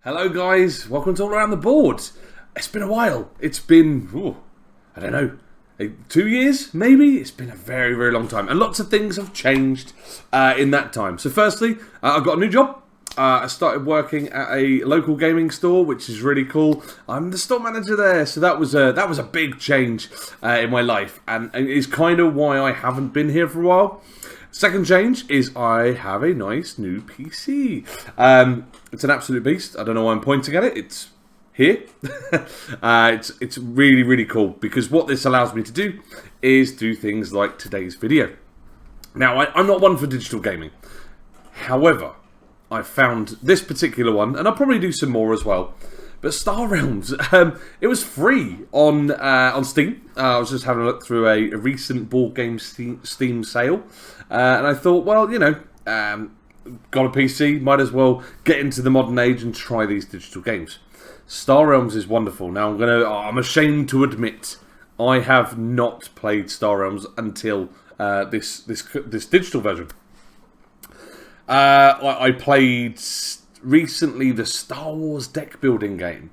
Hello guys, welcome to All Around the Board. It's been a while. It's been, I don't know, 2 years maybe? It's been a very, very long time. And lots of things have changed in that time. So firstly, I've got a new job. I started working at a local gaming store, which is really cool. I'm the store manager there, so that was a big change in my life. And it's kind of why I haven't been here for a while. Second change is I have a nice new PC. It's an absolute beast. I don't know why I'm pointing at it. It's here. It's really, really cool because what this allows me to do is do things like today's video. Now, I'm not one for digital gaming. However, I found this particular one, and I'll probably do some more as well. But Star Realms, it was free on Steam. I was just having a look through a recent board game Steam sale. And I thought, well, you know, got a PC, might as well get into the modern age and try these digital games. Star Realms is wonderful. Now, I'm ashamed to admit, I have not played Star Realms until this digital version. I played recently the Star Wars deck building game,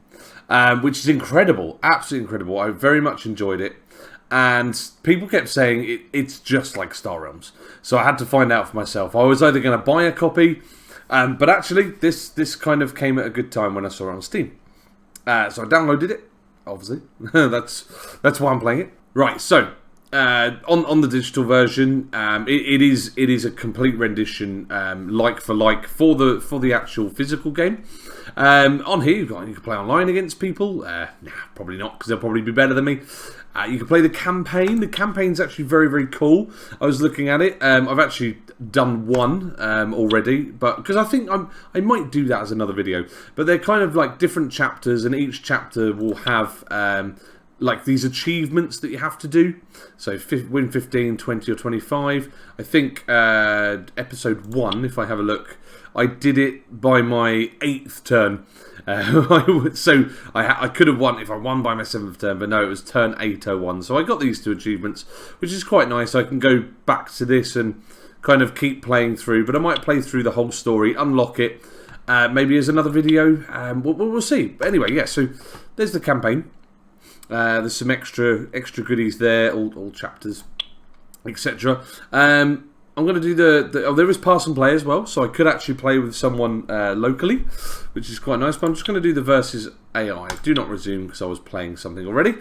which is incredible, absolutely incredible. I very much enjoyed it. And people kept saying it's just like Star Realms. So I had to find out for myself. I was either going to buy a copy, but actually this kind of came at a good time when I saw it on Steam. So I downloaded it, obviously. that's why I'm playing it. Right, so on the digital version, it is a complete rendition, like for like, for the actual physical game. On here, you can play online against people. Nah, probably not, because they'll probably be better than me. You can play the campaign. The campaign's actually very, very cool. I was looking at it. I've actually done one already, but because I think I might do that as another video. But they're kind of like different chapters, and each chapter will have like these achievements that you have to do. So win 15, 20 or 25. I think episode 1, if I have a look, I did it by my 8th turn. So I could have won if I won by my 7th turn, but no, it was turn 801. So I got these 2 achievements, which is quite nice. I can go back to this and kind of keep playing through, but I might play through the whole story, unlock it, maybe as another video. We'll see. But anyway, yeah, so there's the campaign. There's some extra goodies there, all chapters, etc. I'm going to do there is pass and play as well, so I could actually play with someone locally, which is quite nice, but I'm just going to do the versus AI. Do not resume because I was playing something already.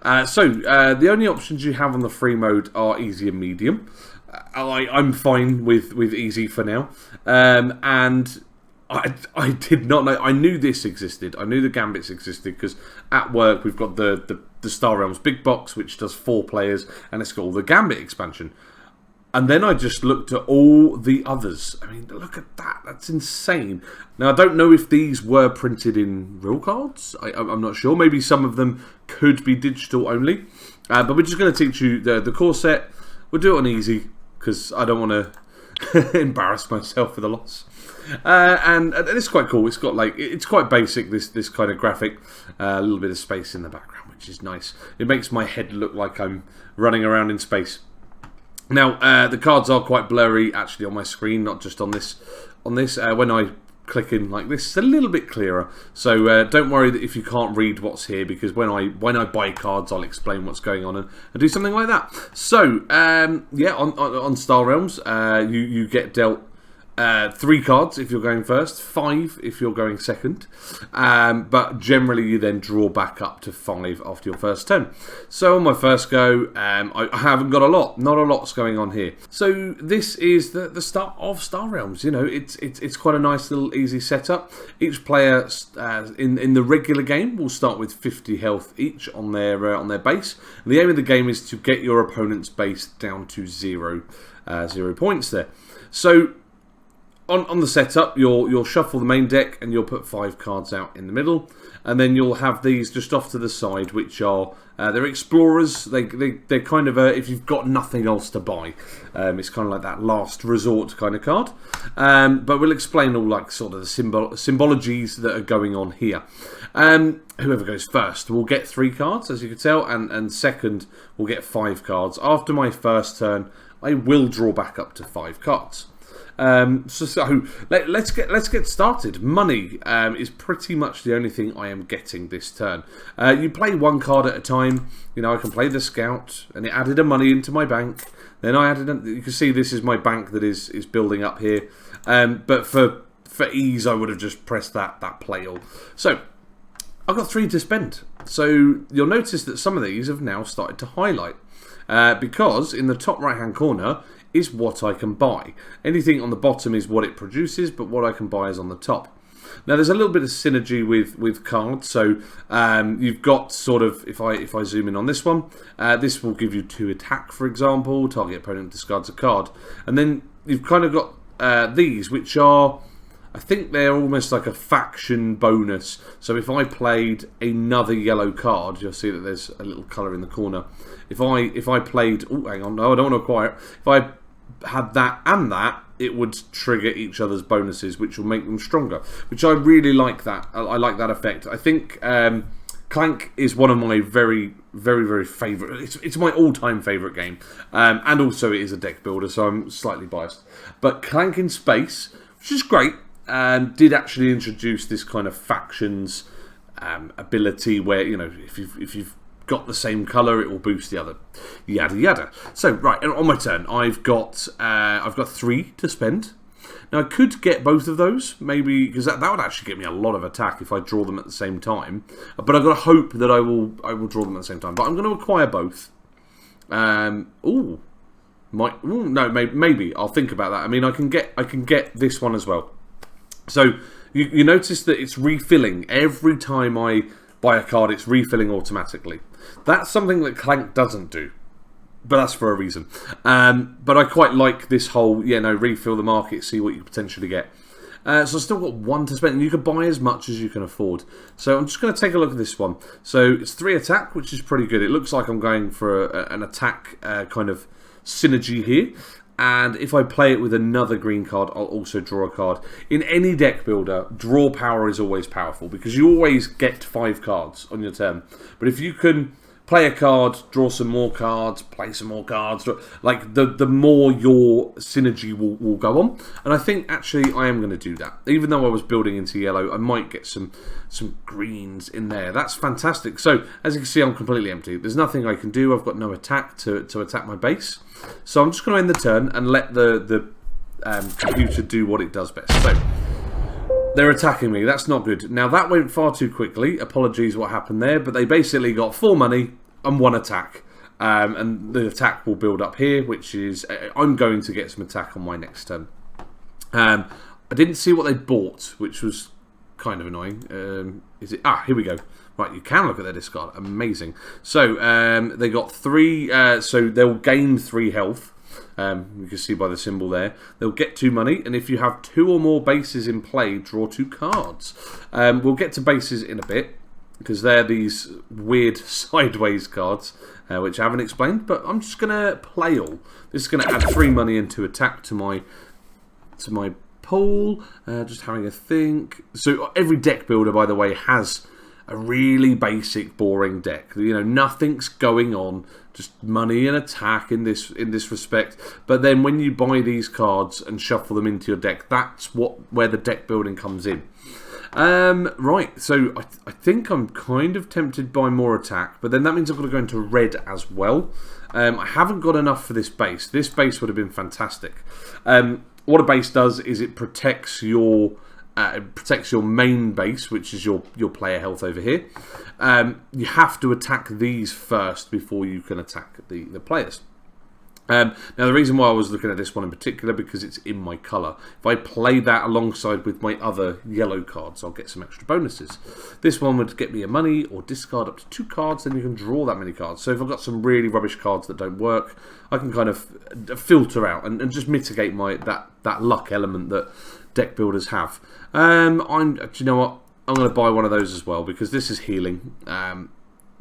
The only options you have on the free mode are easy and medium. I'm fine with easy for now. And I did not know. I knew this existed. I knew the Gambits existed because at work we've got the Star Realms big box, which does 4 players, and it's got all the Gambit expansion. And then I just looked at all the others. I mean, look at that. That's insane. Now, I don't know if these were printed in real cards. I'm not sure. Maybe some of them could be digital only. But we're just going to teach you the core set. We'll do it on easy because I don't want to embarrass myself with a loss. And it's quite cool. It's got it's quite basic, this kind of graphic. A little bit of space in the background, which is nice. It makes my head look like I'm running around in space. Now, the cards are quite blurry actually on my screen, not just on this. When I click in like this, it's a little bit clearer. So don't worry that if you can't read what's here, because when I buy cards, I'll explain what's going on and do something like that. So yeah, on Star Realms, you get dealt 3 cards if you're going first, 5 if you're going second, but generally you then draw back up to 5 after your first turn. So on my first go, I haven't got a lot, not a lot's going on here. So this is the start of Star Realms. You know, it's quite a nice little easy setup. Each player in the regular game will start with 50 health each on their base. And the aim of the game is to get your opponent's base down to 0 points there. So on the setup, you'll shuffle the main deck and you'll put 5 cards out in the middle, and then you'll have these just off to the side, which are they're explorers. They're kind of if you've got nothing else to buy, it's kind of like that last resort kind of card. But we'll explain all like sort of the symbologies that are going on here. Whoever goes first will get 3 cards, as you can tell, and second will get 5 cards. After my first turn, I will draw back up to 5 cards. Let's get started. Money is pretty much the only thing I am getting this turn. You play one card at a time. You know, I can play the scout, and it added a money into my bank. Then I added. You can see this is my bank that is building up here. But for ease, I would have just pressed that play all. So I've got 3 to spend. So you'll notice that some of these have now started to highlight because in the top right hand corner is what I can buy. Anything on the bottom is what it produces, but what I can buy is on the top. Now there's a little bit of synergy with cards. So you've got sort of, if I zoom in on this one, this will give you 2 attack, for example. Target opponent discards a card, and then you've kind of got these, which are, I think they're almost like a faction bonus. So if I played another yellow card, you'll see that there's a little colour in the corner. If I played, oh hang on, no, I don't want to acquire it. If I had that and that, it would trigger each other's bonuses, which will make them stronger. Which I really like that. I like that effect. I think Clank is one of my very favourite. It's my all-time favourite game, and also it is a deck builder, so I'm slightly biased. But Clank in Space, which is great, did actually introduce this kind of factions ability where, you know, if you've got the same colour, it will boost the other, yada yada. So right, on my turn, I've got 3 to spend. Now I could get both of those, maybe, because that would actually get me a lot of attack if I draw them at the same time. But I've got to hope that I will draw them at the same time. But I'm going to acquire both. No, maybe I'll think about that. I mean, I can get this one as well. So you notice that it's refilling every time I buy a card. It's refilling automatically. That's something that Clank doesn't do, but that's for a reason. But I quite like this whole, refill the market, see what you potentially get. So I've still got 1 to spend, and you can buy as much as you can afford. So I'm just going to take a look at this one. So it's 3 attack, which is pretty good. It looks like I'm going for an attack kind of synergy here. And if I play it with another green card, I'll also draw a card. In any deck builder, draw power is always powerful because you always get 5 cards on your turn. But if you can play a card, draw some more cards, play some more cards, like the more your synergy will go on. And I think actually I am going to do that. Even though I was building into yellow, I might get some greens in there. That's fantastic. So as you can see, I'm completely empty. There's nothing I can do. I've got no attack to attack my base. So I'm just going to end the turn and let the computer do what it does best. So they're attacking me. That's not good. Now that went far too quickly. Apologies what happened there, but they basically got 4 money and 1 attack. And the attack will build up here, which is, I'm going to get some attack on my next turn. I didn't see what they bought, which was kind of annoying. Is it? Here we go. Right, you can look at their discard. Amazing. So they got 3. So they'll gain 3 health. You can see by the symbol there. They'll get 2 money, and if you have 2 or more bases in play, draw 2 cards. We'll get to bases in a bit because they're these weird sideways cards, which I haven't explained. But I'm just gonna play all. This is gonna add 3 money into attack to my pool. Just having a think. So every deck builder, by the way, has a really basic, boring deck. You know, nothing's going on, just money and attack in this respect. But then when you buy these cards and shuffle them into your deck, that's where the deck building comes in. Right, so I think I'm kind of tempted by more attack, but then that means I've got to go into red as well. I haven't got enough for this base. This base would have been fantastic. What a base does is it protects your main base, which is your player health over here. You have to attack these first before you can attack the players. Now the reason why I was looking at this one in particular, because it's in my colour. If I play that alongside with my other yellow cards, I'll get some extra bonuses. This one would get me a money or discard up to 2 cards, then you can draw that many cards. So if I've got some really rubbish cards that don't work, I can kind of filter out and just mitigate that luck element that deck builders have. Do you know what? I'm going to buy one of those as well because this is healing.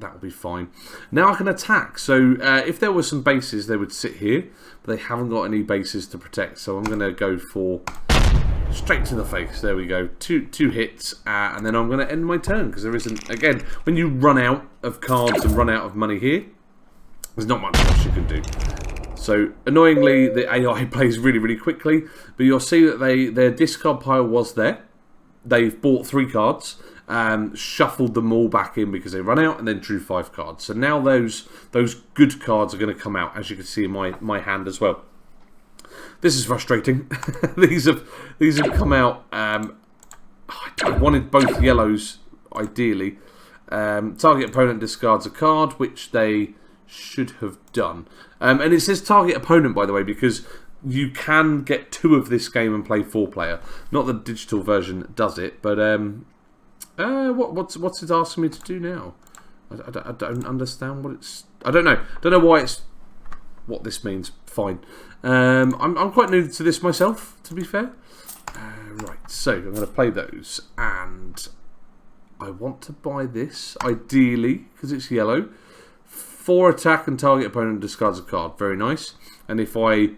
That will be fine. Now I can attack. So if there were some bases, they would sit here, but they haven't got any bases to protect. So I'm going to go for straight to the face. There we go. Two hits, and then I'm going to end my turn because there isn't. Again, when you run out of cards and run out of money here, there's not much else you can do. So annoyingly, the AI plays really, really quickly, but you'll see that their discard pile was there. They've bought 3 cards, shuffled them all back in because they run out, and then drew 5 cards. So now those good cards are going to come out, as you can see in my hand as well. This is frustrating. these have come out. I wanted both yellows, ideally. Target opponent discards a card, which they should have done. And it says target opponent, by the way, because you can get 2 of this game and play 4-player. Not the digital version does it, but what's it asking me to do now? I don't understand what it's. I don't know. Don't know why it's. What this means. Fine. I'm quite new to this myself, to be fair. Right, so I'm going to play those, and I want to buy this ideally because it's yellow. 4 attack and target opponent discards a card. Very nice. And if I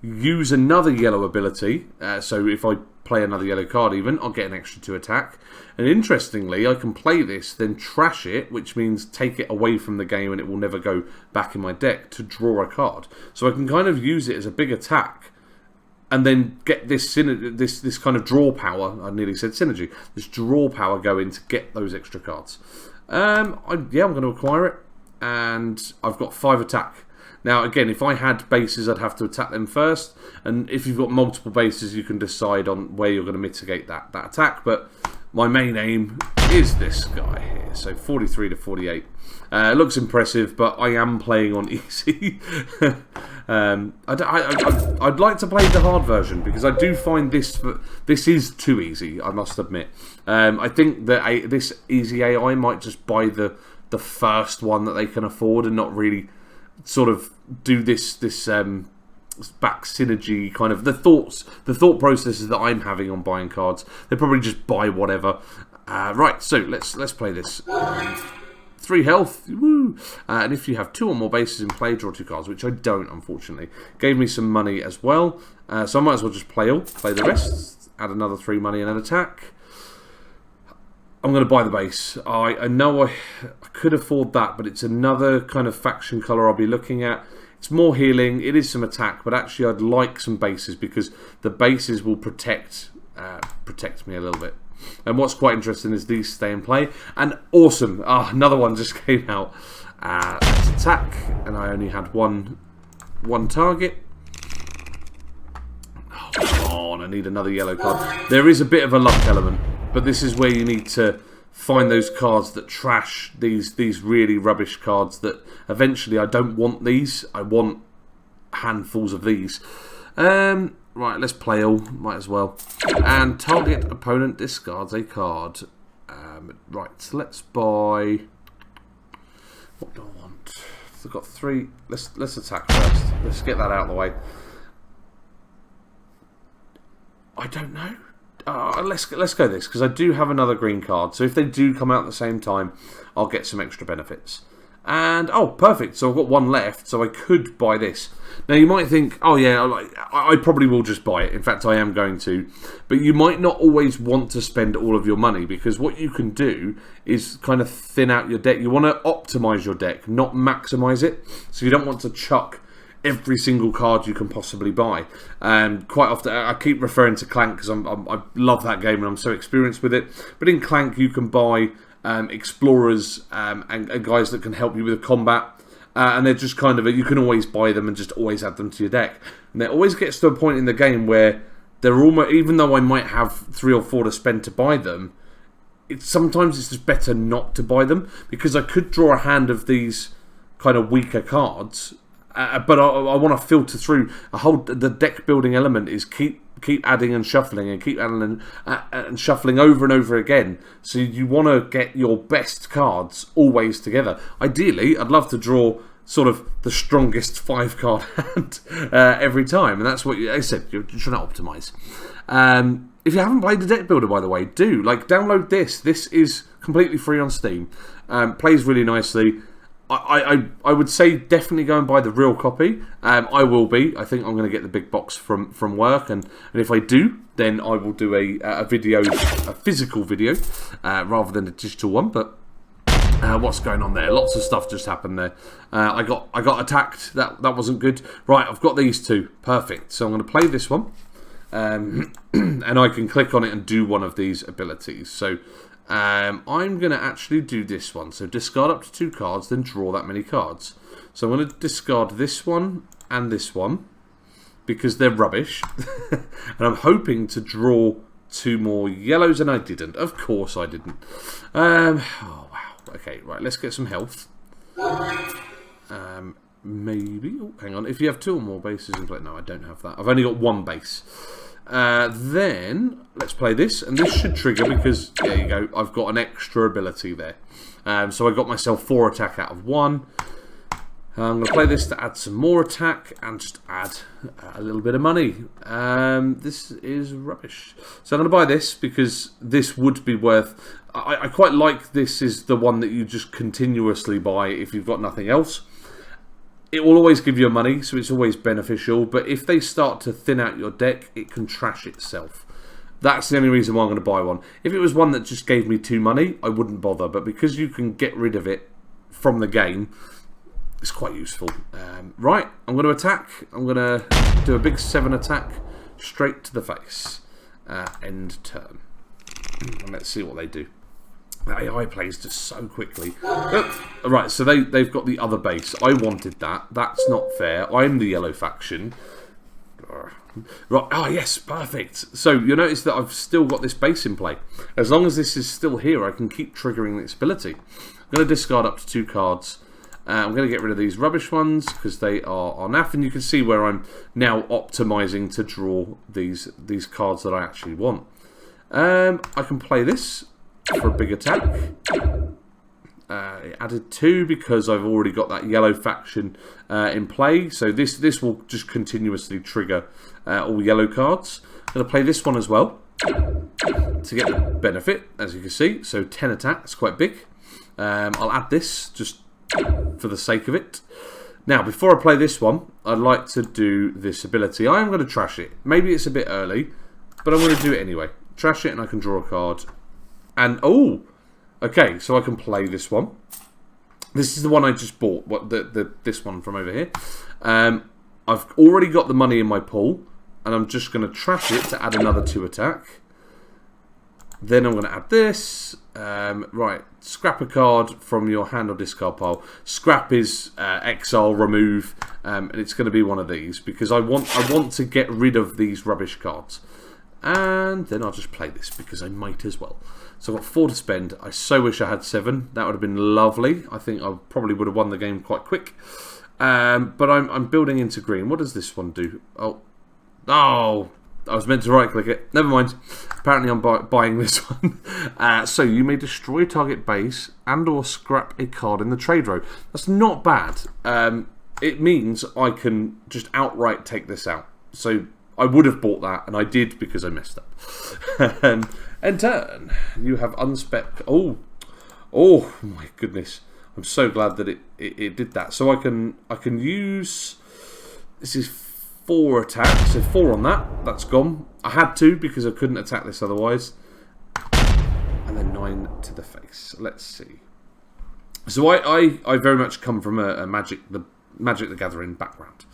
use another yellow ability, so if I play another yellow card even, I'll get an extra 2 attack. And interestingly, I can play this, then trash it, which means take it away from the game and it will never go back in my deck to draw a card. So I can kind of use it as a big attack and then get this kind of draw power. I nearly said synergy. This draw power going to get those extra cards. I'm going to acquire it, and I've got 5 attack. Now, again, if I had bases, I'd have to attack them first. And if you've got multiple bases, you can decide on where you're going to mitigate that attack. But my main aim is this guy here. So 43 to 48. It looks impressive, but I am playing on easy. I'd like to play the hard version because I do find this is too easy, I must admit. I think that this easy AI might just buy the first one that they can afford and not really sort of do this back synergy kind of the thought processes that I'm having on buying cards. They probably just buy whatever. Right, so let's play this. 3 health, woo! And if you have 2 or more bases in play, draw 2 cards, which I don't, unfortunately. Gave me some money as well, so I might as well just play the rest. Add another 3 money and an attack. I'm going to buy the base. I know I could afford that, but it's another kind of faction colour I'll be looking at. It's more healing, it is some attack, but actually I'd like some bases because the bases will protect me a little bit. And what's quite interesting is these stay in play. And awesome! Another one just came out. Let's attack, and I only had one target. Oh, come on, I need another yellow card. There is a bit of a luck element, but this is where you need to find those cards that trash these really rubbish cards that eventually I don't want these. I want handfuls of these. Right, let's play all. Might as well. And target opponent discards a card. Right, so let's buy. What do I want? So I've got 3. Let's attack first. Let's get that out of the way. I don't know. Let's go this because I do have another green card. So if they do come out at the same time, I'll get some extra benefits. And oh, perfect! So I've got 1 left, so I could buy this. Now you might think, oh yeah, I probably will just buy it. In fact, I am going to. But you might not always want to spend all of your money because what you can do is kind of thin out your deck. You want to optimize your deck, not maximize it. So you don't want to chuck every single card you can possibly buy. Quite often, I keep referring to Clank because I love that game and I'm so experienced with it. But in Clank, you can buy explorers and guys that can help you with combat. And they're just kind of, you can always buy them and just always add them to your deck. And it always gets to a point in the game where they're almost, even though I might have 3 or 4 to spend to buy them, sometimes it's just better not to buy them because I could draw a hand of these kind of weaker cards. But I want to filter through the deck building element is keep adding and shuffling and keep adding and shuffling over and over again. So you want to get your best cards always together. Ideally, I'd love to draw sort of the strongest 5 card hand every time, and that's what I said. You're trying to optimize. If you haven't played the deck builder, by the way, do download this. This is completely free on Steam. Plays really nicely. I would say definitely go and buy the real copy. I will be. I think I'm going to get the big box from work, and if I do, then I will do a physical video rather than a digital one. But What's going on there? Lots of stuff just happened there. I got attacked. That wasn't good. Right, I've got these two. Perfect. So I'm going to play this one. And I can click on it and do one of these abilities. So I'm going to actually do this one. So discard up to 2 cards, then draw that many cards. So I'm going to discard this one and this one because they're rubbish. And I'm hoping to draw 2 more yellows, and I didn't. Of course I didn't. Oh, wow. Okay, right, let's get some health. Maybe. Oh, hang on. If you have 2 or more bases in play. No, I don't have that. I've only got 1 base. Then let's play this, and this should trigger because there you go. I've got an extra ability there. So I got myself 4 attack out of 1. I'm going to play this to add some more attack and just add a little bit of money. This is rubbish. So I'm going to buy this because this would be worth... I quite like this is the one that you just continuously buy if you've got nothing else. It will always give you money, so it's always beneficial. But if they start to thin out your deck, it can trash itself. That's the only reason why I'm going to buy one. If it was one that just gave me 2 money, I wouldn't bother. But because you can get rid of it from the game... It's quite useful. Right, I'm going to attack. I'm going to do a big 7 attack straight to the face. End turn. And let's see what they do. The AI plays just so quickly. Right, so they've got the other base. I wanted that. That's not fair. I'm the yellow faction. Right, oh yes, perfect. So you'll notice that I've still got this base in play. As long as this is still here, I can keep triggering this ability. I'm going to discard up to 2 cards. I'm going to get rid of these rubbish ones because they are naff, and you can see where I'm now optimizing to draw these cards that I actually want. I can play this for a big attack. It added 2 because I've already got that yellow faction in play, so this will just continuously trigger all yellow cards. I'm going to play this one as well to get the benefit, as you can see. So 10 attacks, quite big. I'll add this just for the sake of it. Now, before I play this one, I'd like to do this ability. I am going to trash it. Maybe it's a bit early, but I'm going to do it anyway. Trash it, and I can draw a card. And, oh! Okay, so I can play this one. This is the one I just bought. This one from over here. I've already got the money in my pool, and I'm just going to trash it to add another 2 attack. Then I'm going to add this. Right, scrap a card from your hand or discard pile. Scrap is exile, remove, and it's going to be one of these because I want to get rid of these rubbish cards. And then I'll just play this because I might as well. So I've got 4 to spend. I so wish I had 7. That would have been lovely. I think I probably would have won the game quite quick. But I'm building into green. What does this one do? Oh. I was meant to right-click it. Never mind. Apparently I'm buying this one. So you may destroy target base and or scrap a card in the trade row. That's not bad. It means I can just outright take this out. So I would have bought that, and I did because I messed up. End turn. You have unspec... Oh my goodness. I'm so glad that it did that. So I can use... This is 4 attacks, so 4 on that. That's gone. I had to because I couldn't attack this otherwise. And then 9 to the face. Let's see. So I very much come from a Magic the Gathering background.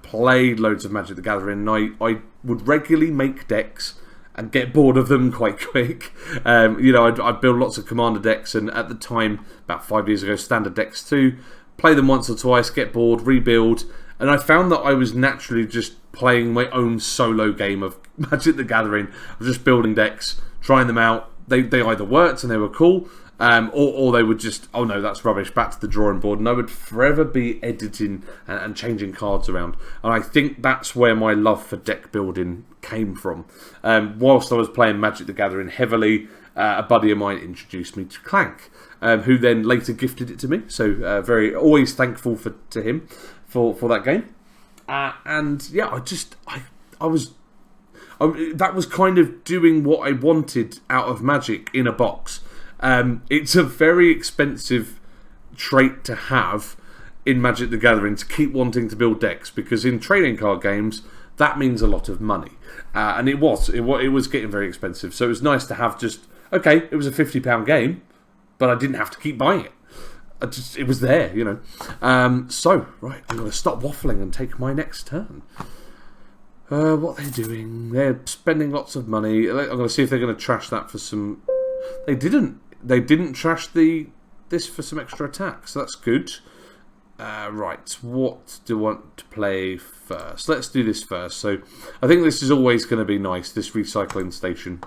Played loads of Magic the Gathering, and I would regularly make decks and get bored of them quite quick. You know, I'd build lots of Commander decks, and at the time, about 5 years ago, standard decks too. Play them once or twice, get bored, rebuild. And I found that I was naturally just playing my own solo game of Magic the Gathering. I was just building decks, trying them out. They either worked and they were cool, or they would just, oh no, that's rubbish, back to the drawing board. And I would forever be editing and changing cards around. And I think that's where my love for deck building came from. Whilst I was playing Magic the Gathering heavily, a buddy of mine introduced me to Clank, who then later gifted it to me. So always thankful to him for that game. And yeah, that was kind of doing what I wanted out of Magic in a box. It's a very expensive trait to have in Magic the Gathering, to keep wanting to build decks, because in trading card games that means a lot of money, and it was getting very expensive. So it was nice to have just, okay, it was a £50 game, but I didn't have to keep buying it. It was there, you know. So, right, I'm going to stop waffling and take my next turn. What are they doing? They're spending lots of money. I'm going to see if they're going to trash that for some... They didn't. They didn't trash this for some extra attack, so that's good. Right, what do I want to play first? Let's do this first. So, I think this is always going to be nice, this recycling station.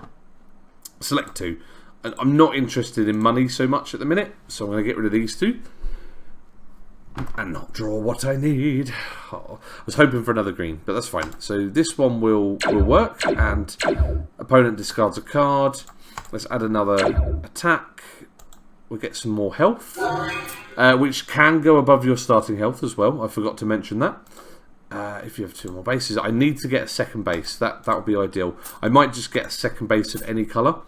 Select 2. I'm not interested in money so much at the minute, so I'm going to get rid of these 2. And not draw what I need. Oh, I was hoping for another green, but that's fine. So this one will work, and opponent discards a card. Let's add another attack. We'll get some more health, which can go above your starting health as well. I forgot to mention that. If you have 2 more bases, I need to get a second base. That would be ideal. I might just get a second base of any colour.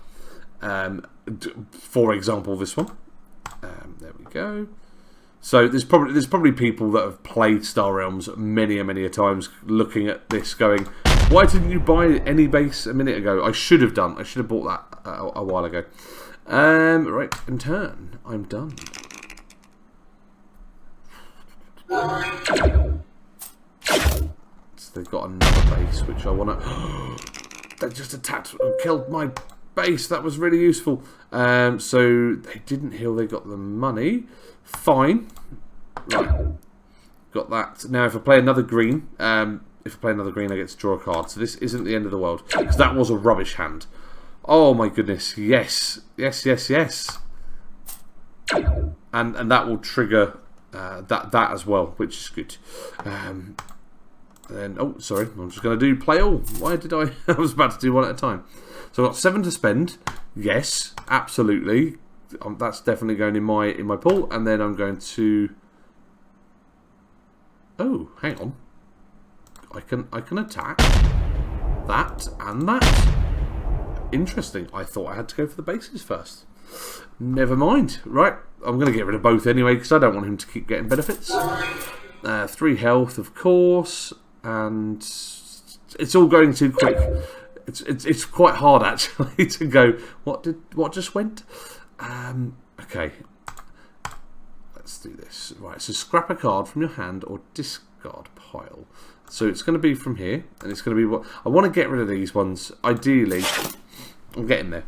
For example, this one. There we go. So there's probably people that have played Star Realms many a times looking at this going, why didn't you buy any base a minute ago? I should have done. I should have bought that a while ago. Right, in turn, I'm done. So they've got another base which I want to... They just attacked and killed my base. That was really useful. So they didn't heal. They got the money. Fine. Right. Got that. Now if I play another green, I get to draw a card. So this isn't the end of the world, because that was a rubbish hand. Oh my goodness. Yes. Yes. And that will trigger that as well, which is good. Then, oh, sorry, I'm just going to do play all. Why did I? I was about to do one at a time. So I've got 7 to spend. Yes, absolutely. That's definitely going in my pool. And then I'm going to... Oh, hang on. I can attack that and that. Interesting. I thought I had to go for the bases first. Never mind. Right, I'm going to get rid of both anyway, because I don't want him to keep getting benefits. 3 health, of course. And it's all going too quick. It's quite hard actually to go. What just went? Okay, let's do this. Right, so scrap a card from your hand or discard pile. So it's going to be from here, and it's going to be what I want to get rid of these ones. Ideally, I'm getting there.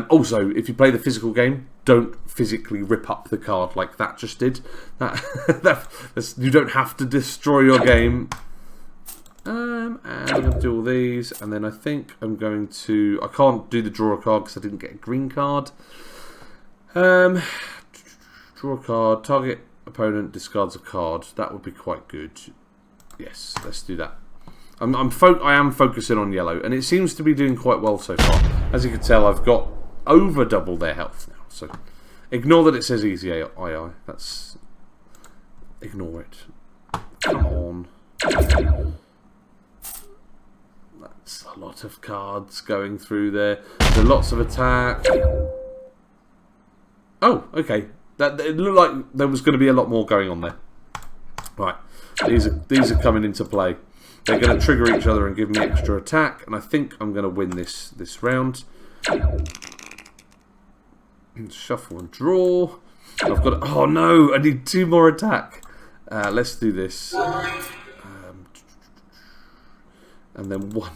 Also, if you play the physical game, don't physically rip up the card like that just did. You don't have to destroy your game. And I'm going to do all these, and then I think I'm going to... I can't do the draw a card because I didn't get a green card. Draw a card, target opponent discards a card. That would be quite good. Yes, let's do that. I am focusing on yellow, and it seems to be doing quite well so far. As you can tell, I've got over double their health now. So ignore that it says easy II. That's... Ignore it. Come on. That's a lot of cards going through there. There's lots of attack. Oh, okay. It looked like there was going to be a lot more going on there. Right. These are coming into play. They're going to trigger each other and give me extra attack, and I think I'm going to win this round. Shuffle and draw. I've got... Oh no! I need 2 more attack. Let's do this. And then 1.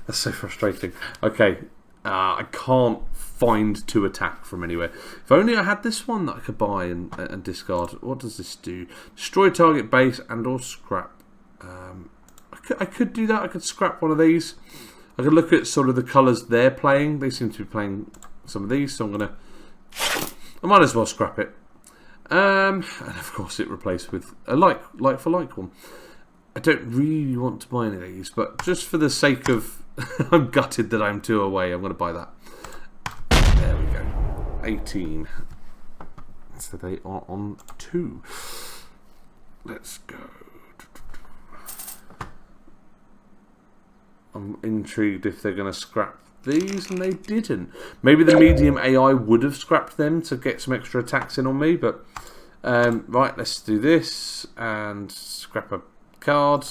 That's so frustrating. Okay. I can't find 2 attack from anywhere. If only I had this one that I could buy and discard. What does this do? Destroy target base and or scrap. I could do that. I could scrap one of these. I could look at sort of the colours they're playing. They seem to be playing some of these, so I might as well scrap it. And of course it replaced with a like for like one. I don't really want to buy any of these, but just for the sake of... I'm gutted that I'm 2 away. I'm going to buy that. There we go. 18. So they are on 2. Let's go. I'm intrigued if they're going to scrap these, and they didn't. Maybe the medium AI would have scrapped them to get some extra attacks in on me, but... right, let's do this, and scrap a card.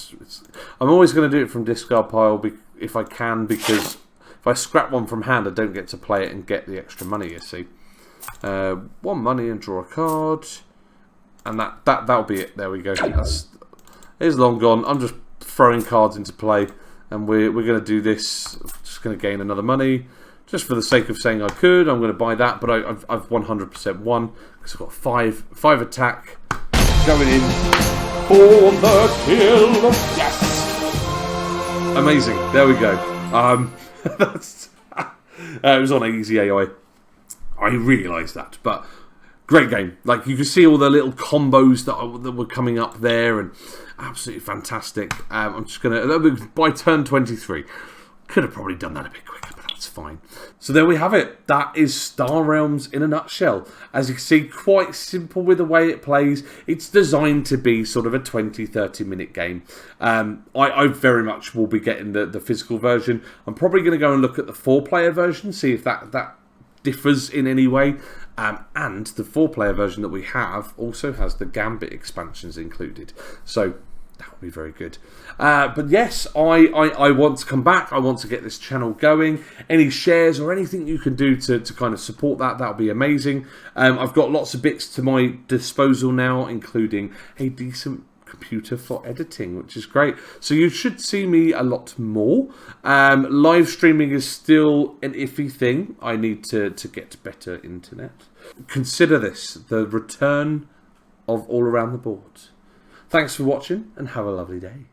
I'm always going to do it from discard pile if I can, because if I scrap one from hand, I don't get to play it and get the extra money, you see. One money and draw a card. And that'll be it. There we go. It's long gone. I'm just throwing cards into play. And we're going to do this. Just going to gain another money. Just for the sake of saying I could, I'm going to buy that. But I've 100% won. Because I've got five attack. Going in for the kill. Yes! Amazing. There we go. It was on easy AI. I realised that. But great game. Like, you can see all the little combos that were coming up there. And absolutely fantastic. I'm just going to... By turn 23. Could have probably done that a bit quicker, but that's fine. So there we have it. That is Star Realms in a nutshell. As you can see, quite simple with the way it plays. It's designed to be sort of a 20-30 minute game. I very much will be getting the physical version. I'm probably going to go and look at the 4-player version, see if that differs in any way. And the 4-player version that we have also has the Gambit expansions included. So that would be very good. But yes, I want to come back. I want to get this channel going. Any shares or anything you can do to kind of support that would be amazing. I've got lots of bits to my disposal now, including a decent computer for editing, which is great. So you should see me a lot more. Live streaming is still an iffy thing. I need to get better internet. Consider this the return of All Around the Board. Thanks for watching and have a lovely day.